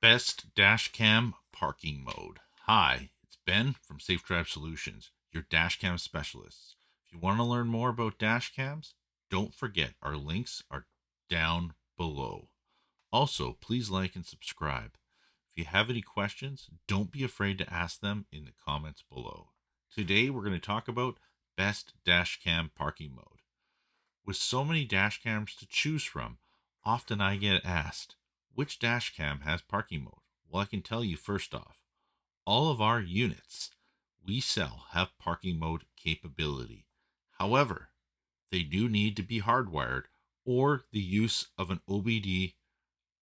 Best dash cam parking mode. Hi, it's Ben from Safe Drive Solutions, your dash cam specialists. If you want to learn more about dash cams, don't forget our links are down below. Also, please like and subscribe. If you have any questions, don't be afraid to ask them in the comments below. Today, we're going to talk about best dash cam parking mode. With so many dash cams to choose from, often I get asked, which dash cam has parking mode? Well, I can tell you first off, all of our units we sell have parking mode capability. However, they do need to be hardwired or the use of an OBD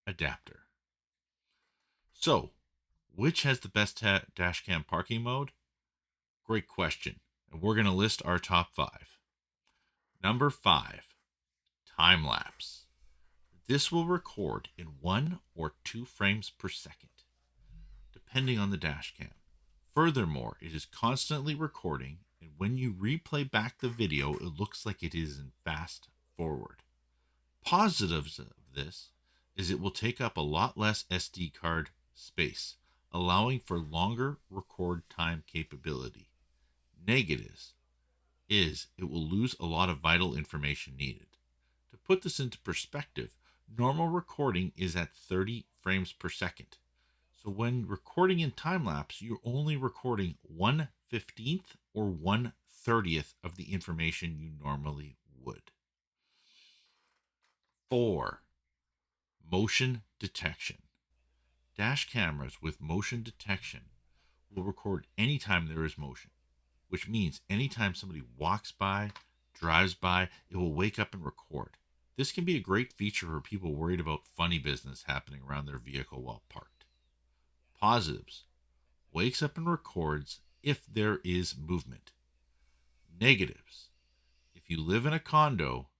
adapter. So, which has the best dash cam parking mode? Great question. And we're going to list our top 5. Number 5, Time Lapse. This will record in 1 or 2 frames per second, depending on the dash cam. Furthermore, it is constantly recording, and when you replay back the video, it looks like it is in fast forward. Positives of this is it will take up a lot less SD card space, allowing for longer record time capability. Negatives is it will lose a lot of vital information needed. To put this into perspective, normal recording is at 30 frames per second. So when recording in time lapse, you're only recording 1/15th or 1/30th of the information you normally would. 4. Motion detection. Dash cameras with motion detection will record anytime there is motion, which means anytime somebody walks by, drives by, it will wake up and record. This can be a great feature for people worried about funny business happening around their vehicle while parked. Positives: wakes up and records if there is movement. Negatives: if you live in a condo,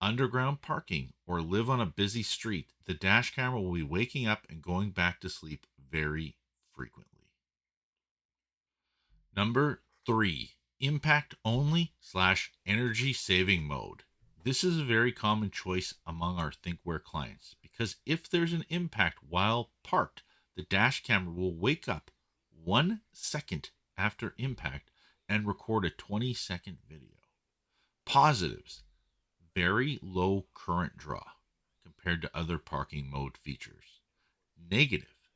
underground parking, or live on a busy street, the dash camera will be waking up and going back to sleep very frequently. Number 3, impact only / energy saving mode. This is a very common choice among our Thinkware clients because if there's an impact while parked, the dash camera will wake up 1 second after impact and record a 20-second video. Positives: very low current draw compared to other parking mode features. Negative: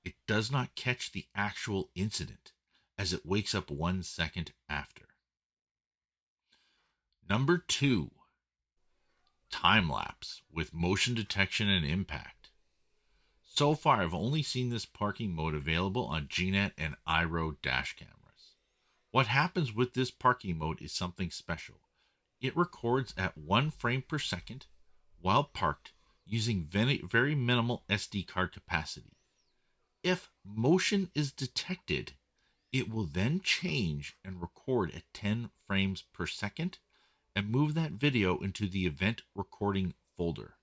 it does not catch the actual incident as it wakes up 1 second after. Number 2, time lapse with motion detection and impact. So far, I've only seen this parking mode available on GNet and iRoad dash cameras. What happens with this parking mode is something special. It records at 1 frame per second while parked using very minimal SD card capacity. If motion is detected, it will then change and record at 10 frames per second and move that video into the event recording folder.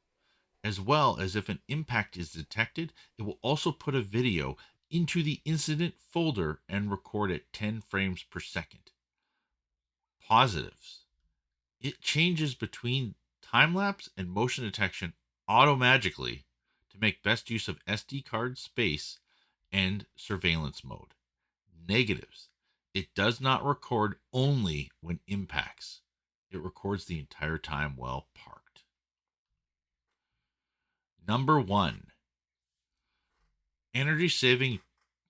As well as if an impact is detected, it will also put a video into the incident folder and record at 10 frames per second. Positives: it changes between time lapse and motion detection automagically to make best use of SD card space and surveillance mode. Negatives: it does not record only when impacts. It records the entire time while parked. Number 1, energy saving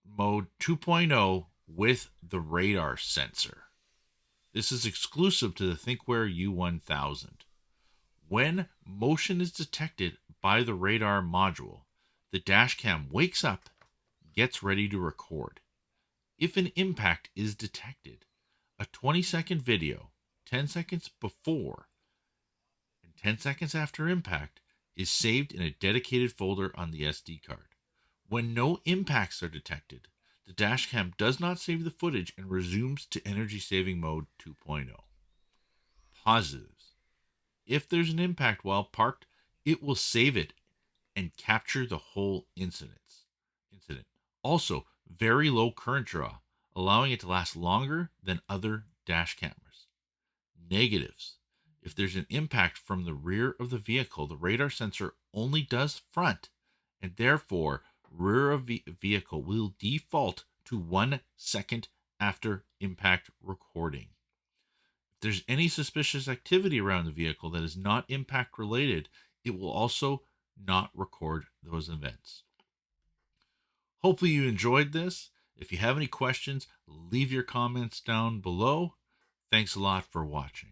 mode 2.0 with the radar sensor. This is exclusive to the Thinkware U1000. When motion is detected by the radar module, the dash cam wakes up, gets ready to record. If an impact is detected, a 20-second video, 10 seconds before and 10 seconds after impact, is saved in a dedicated folder on the SD card. When no impacts are detected, the dash cam does not save the footage and resumes to energy saving mode 2.0. Positives: if there's an impact while parked, it will save it and capture the whole incident. Also, very low current draw, allowing it to last longer than other dash cameras. Negatives: if there's an impact from the rear of the vehicle, the radar sensor only does front and therefore rear of vehicle will default to 1 second after impact recording. If there's any suspicious activity around the vehicle that is not impact related, it will also not record those events. Hopefully, you enjoyed this. If you have any questions, leave your comments down below. Thanks a lot for watching.